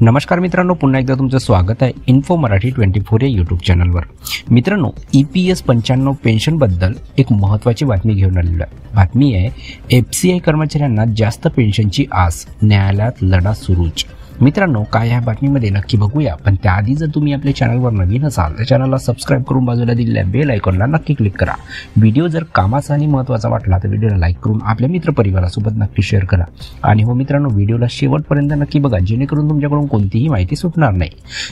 नमस्कार मित्रांनो, पुन्हा एकदा तुमचं स्वागत आहे इन्फो मराठी 24 या यूट्यूब चॅनलवर। मित्रांनो, EPS 95 पेन्शनबद्दल एक महत्त्वाची बातमी घेऊन आलेलो आहे। बातमी आहे FCI कर्मचाऱ्यांना जास्त पेन्शनची आस, न्यायालयात लढा सुरूच। मित्रांनो, काय या बातमीमध्ये नक्की बघूया, पण त्याआधी जर तुम्ही आपल्या चॅनलवर नवीन असाल तर चॅनलला सबस्क्राइब करून बाजूला दिलेल्या बेल आयकॉनला नक्की क्लिक करा। व्हिडिओ जर कामाचा आणि महत्त्वाचा वाटला तर व्हिडिओला लाईक करून आपल्या मित्रपरिवारासोबत नक्की शेअर करा। आणि हो मित्रांनो, व्हिडिओला शेवटपर्यंत नक्की बघा, जेणेकरून तुमच्याकडून कोणतीही माहिती सुटणार नाही।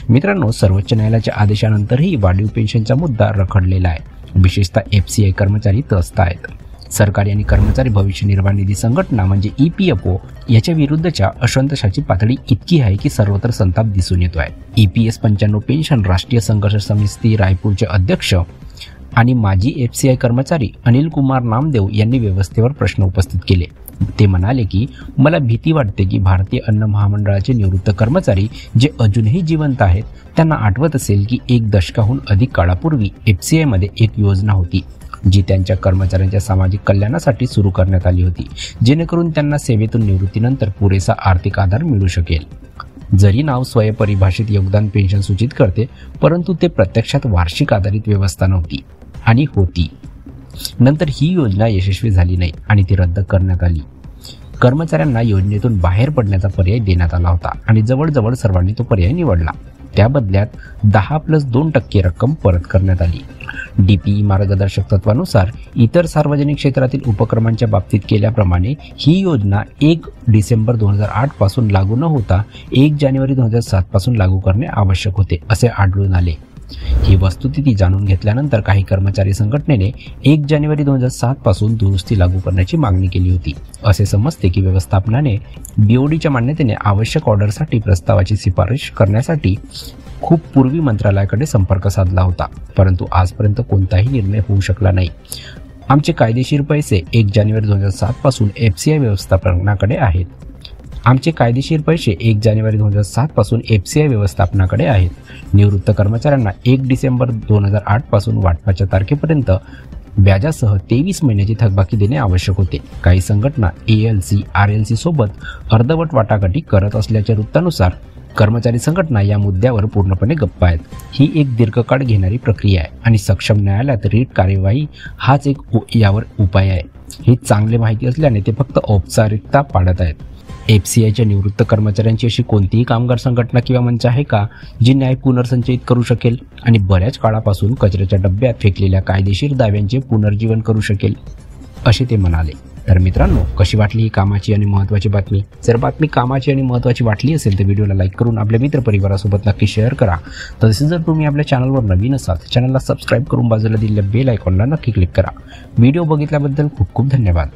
मित्रांनो, सर्वोच्च न्यायालयाच्या आदेशानंतरही वाढीव पेन्शनचा मुद्दा रखडलेला आहे। विशेषतः FCI कर्मचारी त्रस्त आहेत। सरकारी आणि कर्मचारी भविष्य निर्वाह निधी संघटना म्हणजे EPFO याच्या विरुद्धच्या असंतोषाची पातळी इतकी आहे की सर्वत्र संताप दिसून येतो आहे। EPS 95 पेन्शन राष्ट्रीय संघर्ष समिती रायपूरचे अध्यक्ष आणि माजी FCI कर्मचारी अनिल कुमार नामदेव यांनी व्यवस्थेवर प्रश्न उपस्थित केले। ते म्हणाले की मला भीती वाटते की भारतीय अन्न महामंडळाचे निवृत्त कर्मचारी जे अजूनही जिवंत आहेत त्यांना आठवत असेल की एक दशकाहून अधिक काळापूर्वी FCI मध्ये एक योजना होती जी त्यांच्या कर्मचाऱ्यांच्या सामाजिक कल्याणासाठी सुरू करण्यात आली होती, जेणेकरून त्यांना सेवेतून निवृत्तीनंतर पुरेसा आर्थिक आधार मिळू शकेल। जरी नाव स्वयंपरिभाषित योगदान पेन्शन सूचित करते, परंतु ते प्रत्यक्षात वार्षिक आधारित व्यवस्था नव्हती आणि होती। नंतर ही योजना यशस्वी झाली नाही आणि ती रद्द करण्यात आली। कर्मचाऱ्यांना योजनेतून बाहेर पडण्याचा पर्याय देण्यात आला होता आणि जवळजवळ सर्वांनी तो पर्याय निवडला। त्या बदल्यात 10+2% रक्कम परत करण्यात आली। DPE मार्गदर्शक तत्वानुसार इतर सार्वजनिक क्षेत्रातील उपक्रमांच्या बाबतीत केल्याप्रमाणे ही योजना 1 डिसेंबर 2008 पासून लागू न होता 1 जानेवारी 2007 पासून लागू करणे आवश्यक होते असे आढळून आले। ही वस्तुस्थिती जाणून घेतल्यानंतर काही कर्मचारी संघटनेने 1 जानेवारी 2007 पासून दुरुस्ती लागू करण्याची मागणी केली होती। असे समजते की व्यवस्थापनाने BODच्या मान्यतेने आवश्यक ऑर्डरसाठी प्रस्तावाची शिफारस करण्यासाठी खूप पूर्वी मंत्रालयाकडे संपर्क साधला होता, परंतु आजपर्यंत कोणताही निर्णय होऊ शकला नाही। आमचे कायदेशीर पैसे 1 जानेवारी 2007 पासून FCI व्यवस्थापनाकडे आहेत। आमचे कायदेशीर पैसे 1 जानेवारी 2007 पासून FCI व्यवस्थापनाकडे आहेत। निवृत्त कर्मचाऱ्यांना 1 डिसेंबर 2008 पासून वाटपाच्या तारखेपर्यंत व्याजासह 23 महिन्याची थकबाकी देणे आवश्यक होते। काही संघटना ALC, RLC सोबत अर्धवट वाटाघाटी करत असल्याच्या वृत्तानुसार कर्मचारी संघटना या मुद्द्यावर पूर्णपणे गप्प आहेत। ही एक दीर्घकाळ घेणारी प्रक्रिया आहे आणि सक्षम न्यायालयात रीट कार्यवाही हाच एक यावर उपाय आहे। ही चांगली माहिती असल्याने ते फक्त औपचारिकता पाळत आहेत। FCIच्या निवृत्त कर्मचाऱ्यांची अशी कोणतीही कामगार संघटना किंवा मंच आहे का जी न्याय पुनर्संचयित करू शकेल आणि बऱ्याच काळापासून कचऱ्याच्या डब्यात फेकलेल्या कायदेशीर दाव्यांचे पुनर्जीवन करू शकेल, असे ते म्हणाले। तर मित्रांनो, कशी वाटली ही कामाची आणि महत्त्वाची बातमी? जर बातमी कामाची आणि महत्त्वाची वाटली असेल तर व्हिडिओला लाईक करून आपल्या मित्रपरिवारासोबत नक्की शेअर करा। तसेच जर तुम्ही आपल्या चॅनलवर नवीन असाल तर चॅनलला सबस्क्राइब करून बाजूला दिलेल्या बेल आयकॉनला नक्की क्लिक करा। व्हिडिओ बघितल्याबद्दल खूप खूप धन्यवाद।